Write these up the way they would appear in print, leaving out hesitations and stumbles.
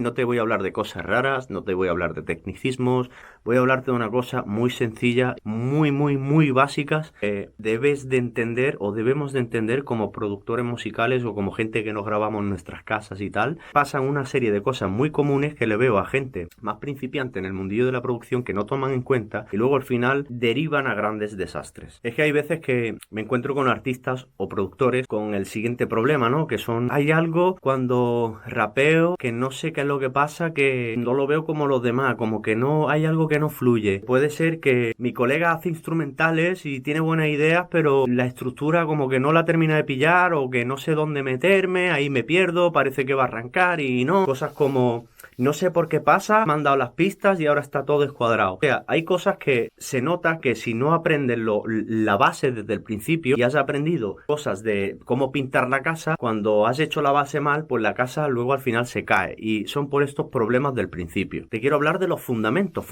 No te voy a hablar de cosas raras, no te voy a hablar de tecnicismos, voy a hablarte de una cosa muy sencilla, muy básicas, que debes de entender o debemos de entender como productores musicales o como gente que nos grabamos en nuestras casas y tal. Pasan una serie de cosas muy comunes que le veo a gente más principiante en el mundillo de la producción que no toman en cuenta y luego al final derivan a grandes desastres. Es que hay veces que me encuentro con artistas o productores con el siguiente problema, ¿no? Que son, hay algo cuando rapeo que no sé qué es lo que pasa, que no lo veo como los demás, como que no hay algo que no fluye. Puede ser que mi colega hace instrumentales y tiene buenas ideas, pero la estructura como que no la termina de pillar o que no sé dónde meterme, ahí me pierdo, parece que va a arrancar y no. Cosas como no sé por qué pasa, me han dado las pistas y ahora está todo descuadrado. O sea, hay cosas que se nota que si no aprendes la base desde el principio y has aprendido cosas de cómo pintar la casa, cuando has hecho la base mal, pues la casa luego al final se cae. Y son por estos problemas del principio. Te quiero hablar de los fundamentos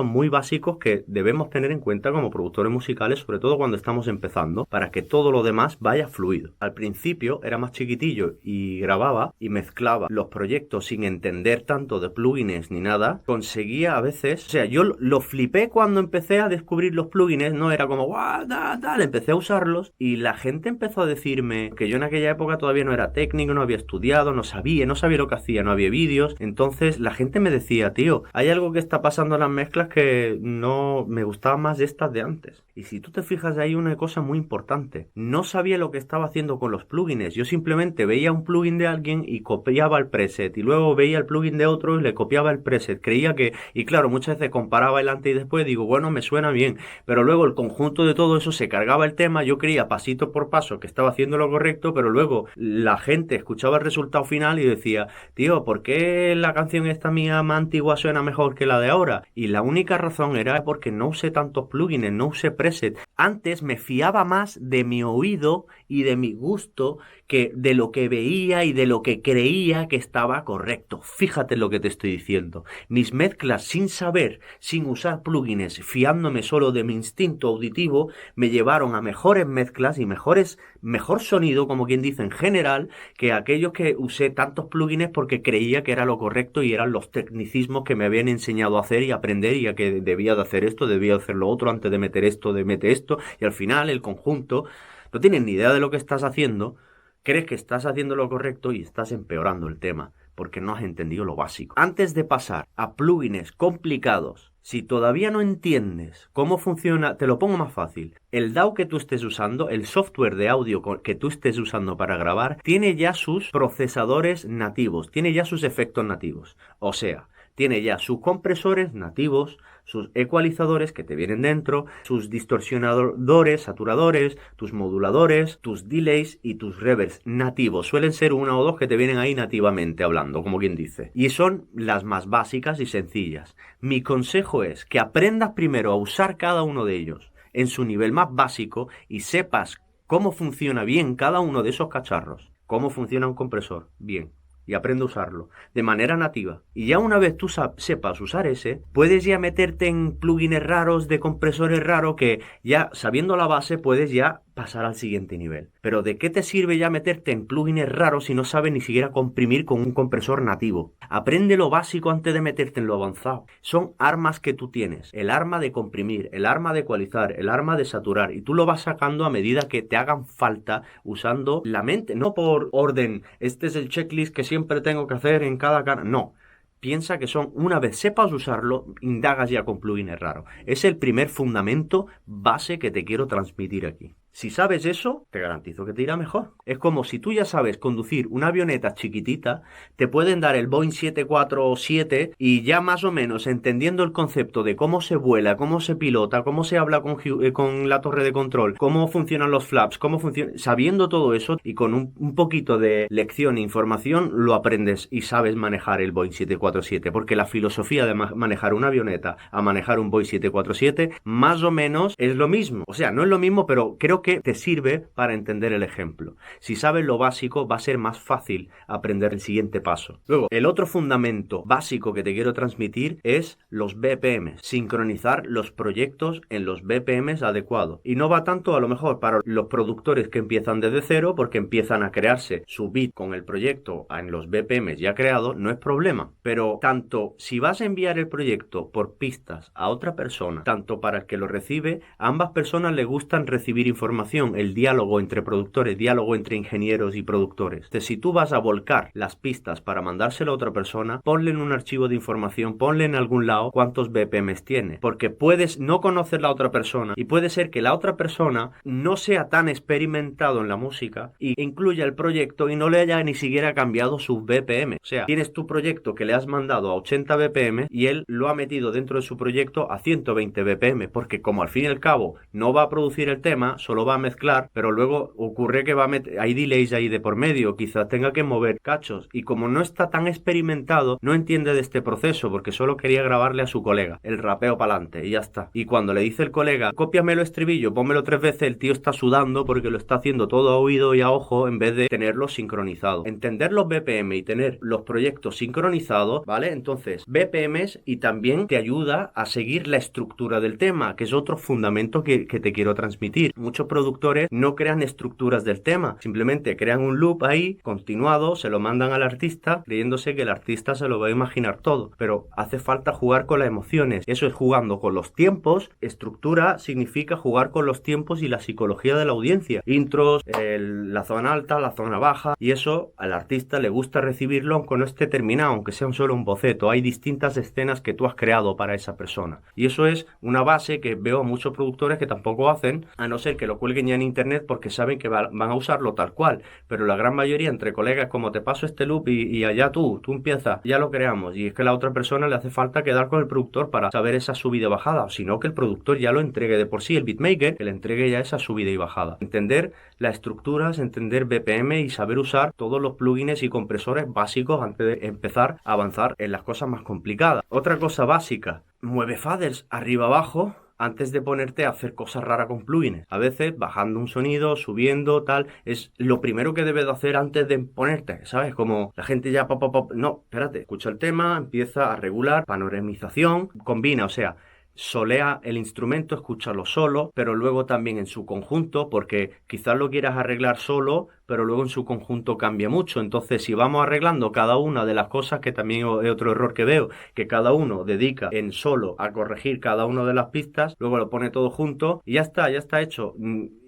muy básicos que debemos tener en cuenta como productores musicales, sobre todo cuando estamos empezando, para que todo lo demás vaya fluido. Al principio era más chiquitillo y grababa y mezclaba los proyectos sin entender tanto de plugins ni nada, conseguía a veces, o sea, yo lo flipé cuando empecé a descubrir los plugins, no era como guau, tal, empecé a usarlos y la gente empezó a decirme que yo en aquella época todavía no era técnico, no había estudiado, no sabía lo que hacía, no había vídeos, entonces la gente me decía, tío, hay algo que está pasando en las mezclas que no me gustaba más de estas de antes. Y si tú te fijas, hay una cosa muy importante, no sabía lo que estaba haciendo con los plugins, yo simplemente veía un plugin de alguien y copiaba el preset y luego veía el plugin de otro y le copiaba el preset, creía que, y claro, muchas veces comparaba el antes y después, digo, bueno, me suena bien, pero luego el conjunto de todo eso se cargaba el tema, yo creía pasito por paso que estaba haciendo lo correcto, pero luego la gente escuchaba el resultado final y decía, tío, ¿por qué la canción esta mía más antigua suena mejor que la de ahora? Y la única razón era porque no usé tantos plugins, no usé preset. Antes me fiaba más de mi oído y de mi gusto que de lo que veía y de lo que creía que estaba correcto. Fíjate lo que te estoy diciendo. Mis mezclas sin saber, sin usar plugins, fiándome solo de mi instinto auditivo, me llevaron a mejores mezclas y mejor sonido, como quien dice en general, que aquellos que usé tantos plugins porque creía que era lo correcto y eran los tecnicismos que me habían enseñado a hacer y aprender y a que debía de hacer esto, debía de hacer lo otro, antes de meter esto, de meter esto, y al final el conjunto, no tienes ni idea de lo que estás haciendo, crees que estás haciendo lo correcto y estás empeorando el tema, porque no has entendido lo básico. Antes de pasar a plugins complicados, si todavía no entiendes cómo funciona, te lo pongo más fácil. El DAW que tú estés usando, el software de audio que tú estés usando para grabar, tiene ya sus procesadores nativos, tiene ya sus efectos nativos. O sea, tiene ya sus compresores nativos, sus ecualizadores que te vienen dentro, sus distorsionadores, saturadores, tus moduladores, tus delays y tus reverbs nativos. Suelen ser una o dos que te vienen ahí nativamente hablando, como quien dice. Y son las más básicas y sencillas. Mi consejo es que aprendas primero a usar cada uno de ellos en su nivel más básico y sepas cómo funciona bien cada uno de esos cacharros. Cómo funciona un compresor. Bien. Y aprende a usarlo de manera nativa. Y ya una vez tú sepas usar ese, puedes ya meterte en plugins raros, de compresores raros, que ya sabiendo la base puedes ya pasar al siguiente nivel. Pero ¿de qué te sirve ya meterte en plugins raros si no sabes ni siquiera comprimir con un compresor nativo? Aprende lo básico antes de meterte en lo avanzado. Son armas que tú tienes. El arma de comprimir, el arma de ecualizar, el arma de saturar. Y tú lo vas sacando a medida que te hagan falta usando la mente. No por orden. Este es el checklist que siempre tengo que hacer en cada cara. No. Piensa que son, una vez sepas usarlo, indagas ya con plugins raros. Es el primer fundamento base que te quiero transmitir aquí. Si sabes eso, te garantizo que te irá mejor. Es como si tú ya sabes conducir una avioneta chiquitita, te pueden dar el Boeing 747 y ya más o menos entendiendo el concepto de cómo se vuela, cómo se pilota, cómo se habla con la torre de control, cómo funcionan los flaps, cómo funciona, sabiendo todo eso y con un poquito de lección e información lo aprendes y sabes manejar el Boeing 747, porque la filosofía de manejar una avioneta a manejar un Boeing 747 más o menos es lo mismo. O sea, no es lo mismo, pero creo pero que te sirve para entender el ejemplo. Si sabes lo básico, va a ser más fácil aprender el siguiente paso. Luego, el otro fundamento básico que te quiero transmitir es los BPMs. Sincronizar los proyectos en los BPMs adecuados. Y no va tanto a lo mejor para los productores que empiezan desde cero, porque empiezan a crearse su beat con el proyecto en los BPMs ya creados, no es problema. Pero tanto si vas a enviar el proyecto por pistas a otra persona, tanto para el que lo recibe, a ambas personas les gustan recibir información, el diálogo entre productores, diálogo entre ingenieros y productores. Entonces, si tú vas a volcar las pistas para mandárselo a otra persona, ponle en un archivo de información, ponle en algún lado cuántos BPMs tiene, porque puedes no conocer la otra persona y puede ser que la otra persona no sea tan experimentado en la música y incluya el proyecto y no le haya ni siquiera cambiado sus BPM. O sea, tienes tu proyecto que le has mandado a 80 BPM y él lo ha metido dentro de su proyecto a 120 BPM, porque como al fin y al cabo no va a producir el tema, solo va a mezclar, pero luego ocurre que va a meter, hay delays ahí de por medio, quizás tenga que mover cachos, y como no está tan experimentado, no entiende de este proceso, porque solo quería grabarle a su colega el rapeo para adelante y ya está. Y cuando le dice el colega, cópiamelo estribillo, pónmelo 3 veces, el tío está sudando porque lo está haciendo todo a oído y a ojo en vez de tenerlo sincronizado. Entender los BPM y tener los proyectos sincronizados, ¿vale? Entonces, BPMs, y también te ayuda a seguir la estructura del tema, que es otro fundamento que te quiero transmitir. Muchos productores no crean estructuras del tema, simplemente crean un loop ahí, continuado, se lo mandan al artista, creyéndose que el artista se lo va a imaginar todo, pero hace falta jugar con las emociones. Eso es jugando con los tiempos. Estructura significa jugar con los tiempos y la psicología de la audiencia. Intros, la zona alta, la zona baja, y eso al artista le gusta recibirlo aunque no esté terminado, aunque sea solo un boceto. Hay distintas escenas que tú has creado para esa persona. Y eso es una base que veo a muchos productores que tampoco hacen, a no ser que lo cuelguen ya en internet porque saben que van a usarlo tal cual. Pero la gran mayoría entre colegas, como te paso este loop y allá tú empiezas, ya lo creamos. Y es que a la otra persona le hace falta quedar con el productor para saber esa subida y bajada, o si no, que el productor ya lo entregue de por sí, el beatmaker, que le entregue ya esa subida y bajada. Entender las estructuras, entender BPM y saber usar todos los plugins y compresores básicos antes de empezar a avanzar en las cosas más complicadas. Otra cosa básica, mueve faders arriba abajo antes de ponerte a hacer cosas raras con plugins. A veces bajando un sonido, subiendo, tal, es lo primero que debes de hacer antes de ponerte, ¿sabes? Como la gente ya no, espérate, escucha el tema, empieza a regular, panoramización, combina, o sea, solea el instrumento, escúchalo solo, pero luego también en su conjunto, porque quizás lo quieras arreglar solo, pero luego en su conjunto cambia mucho. Entonces, si vamos arreglando cada una de las cosas, que también es otro error que veo, que cada uno dedica en solo a corregir cada una de las pistas, luego lo pone todo junto y ya está hecho.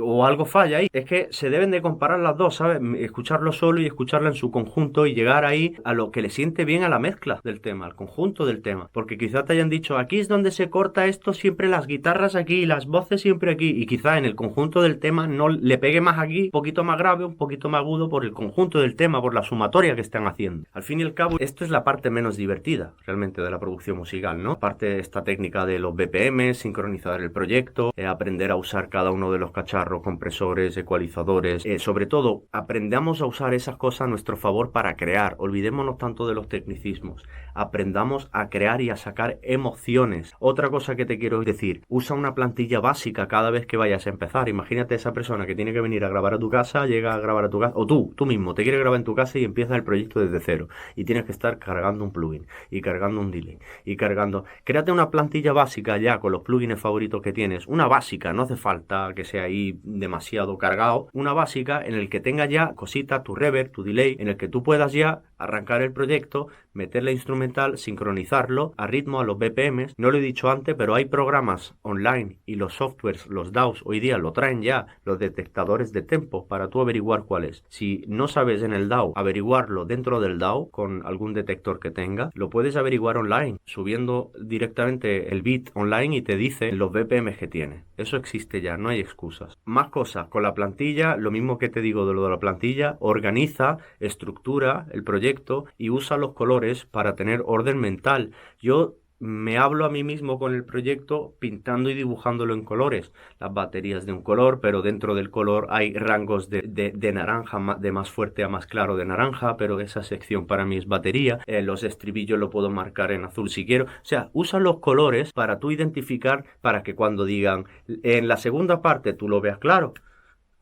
O algo falla ahí. Es que se deben de comparar las dos, ¿sabes? Escucharlo solo y escucharlo en su conjunto y llegar ahí a lo que le siente bien a la mezcla del tema, al conjunto del tema. Porque quizás te hayan dicho, aquí es donde se corta esto, siempre las guitarras aquí, las voces siempre aquí, y quizás en el conjunto del tema no le pegue más aquí, un poquito más grave, un poquito más agudo, por el conjunto del tema, por la sumatoria que están haciendo. Al fin y al cabo, esto es la parte menos divertida realmente de la producción musical, ¿no? Aparte de esta técnica de los BPM, sincronizar el proyecto, aprender a usar cada uno de los cacharros, compresores, ecualizadores, sobre todo aprendamos a usar esas cosas a nuestro favor para crear. Olvidémonos tanto de los tecnicismos, aprendamos a crear y a sacar emociones. Otra cosa que te quiero decir, usa una plantilla básica cada vez que vayas a empezar. Imagínate esa persona que tiene que venir a grabar a tu casa, llega a grabar a tu casa, o tú mismo te quieres grabar en tu casa y empiezas el proyecto desde cero y tienes que estar cargando un plugin y cargando un delay y cargando. Créate una plantilla básica ya con los plugins favoritos que tienes, una básica, no hace falta que sea ahí demasiado cargado, una básica en el que tenga ya cositas, tu reverb, tu delay, en el que tú puedas ya arrancar el proyecto, meter la instrumental, sincronizarlo a ritmo, a los BPMs. No lo he dicho antes, pero hay programas online y los softwares, los DAWs, hoy día lo traen ya, los detectadores de tempo, para tú averiguar cuál es. Si no sabes en el DAW averiguarlo dentro del DAW con algún detector que tenga, lo puedes averiguar online, subiendo directamente el beat online y te dice los BPMs que tiene. Eso existe ya, no hay excusas. Más cosas, con la plantilla, lo mismo que te digo de lo de la plantilla, organiza, estructura el proyecto y usa los colores para tener orden mental. Yo me hablo a mí mismo con el proyecto pintando y dibujándolo en colores. Las baterías de un color, pero dentro del color hay rangos de naranja, de más fuerte a más claro de naranja, pero esa sección para mí es batería. Los estribillos lo puedo marcar en azul si quiero. O sea, usa los colores para tú identificar, para que cuando digan en la segunda parte tú lo veas claro.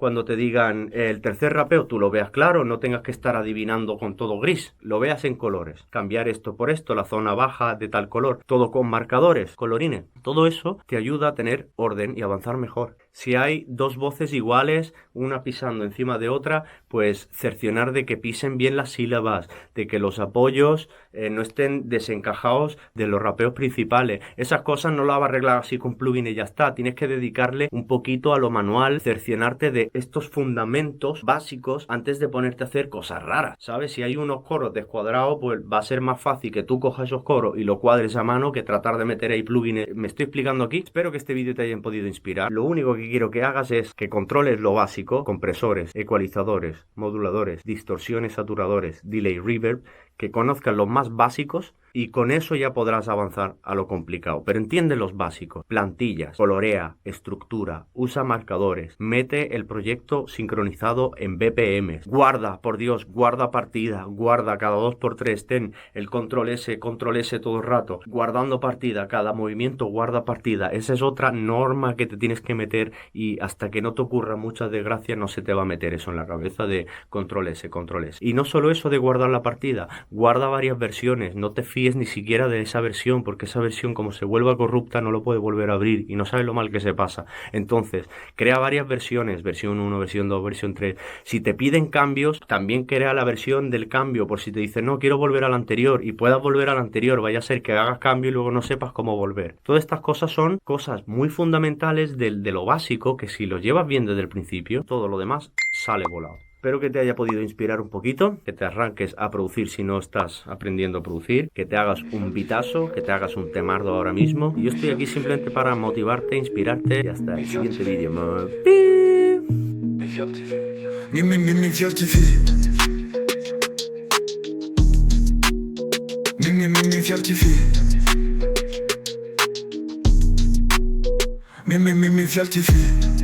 cuando te digan el tercer rapeo, tú lo veas claro, no tengas que estar adivinando con todo gris, lo veas en colores. Cambiar esto por esto, la zona baja de tal color, todo con marcadores, colorines. Todo eso te ayuda a tener orden y avanzar mejor. Si hay dos voces iguales, una pisando encima de otra, pues cercionar de que pisen bien las sílabas, de que los apoyos no estén desencajados de los rapeos principales. Esas cosas no las vas a arreglar así con plugin y ya está. Tienes que dedicarle un poquito a lo manual, cercionarte de estos fundamentos básicos antes de ponerte a hacer cosas raras, ¿sabes? Si hay unos coros descuadrados, pues va a ser más fácil que tú cojas esos coros y lo cuadres a mano que tratar de meter ahí plugins. ¿Me estoy explicando aquí? Espero que este vídeo te haya podido inspirar. Lo único que quiero que hagas es que controles lo básico: compresores, ecualizadores, moduladores, distorsiones, saturadores, delay, reverb, que conozcas los más básicos y con eso ya podrás avanzar a lo complicado. Pero entiende los básicos: plantillas, colorea, estructura, usa marcadores, mete el proyecto sincronizado en BPMs, guarda, por Dios, guarda partida, guarda cada 2x3, ten el control S todo el rato, guardando partida, cada movimiento guarda partida. Esa es otra norma que te tienes que meter y hasta que no te ocurra mucha desgracia no se te va a meter eso en la cabeza de control S. Y no solo eso de guardar la partida, guarda varias versiones, no te fíes ni siquiera de esa versión, porque esa versión, como se vuelva corrupta, no lo puede volver a abrir y no sabes lo mal que se pasa. Entonces, crea varias versiones, versión 1, versión 2, versión 3. Si te piden cambios, también crea la versión del cambio, por si te dicen, no, quiero volver al anterior, y puedas volver al anterior, vaya a ser que hagas cambio y luego no sepas cómo volver. Todas estas cosas son cosas muy fundamentales de lo básico, que si lo llevas bien desde el principio, todo lo demás sale volado. Espero que te haya podido inspirar un poquito, que te arranques a producir si no estás aprendiendo a producir, que te hagas un bitazo, que te hagas un temardo ahora mismo. Y yo estoy aquí simplemente para motivarte, inspirarte y hasta el siguiente vídeo. Mi certifié.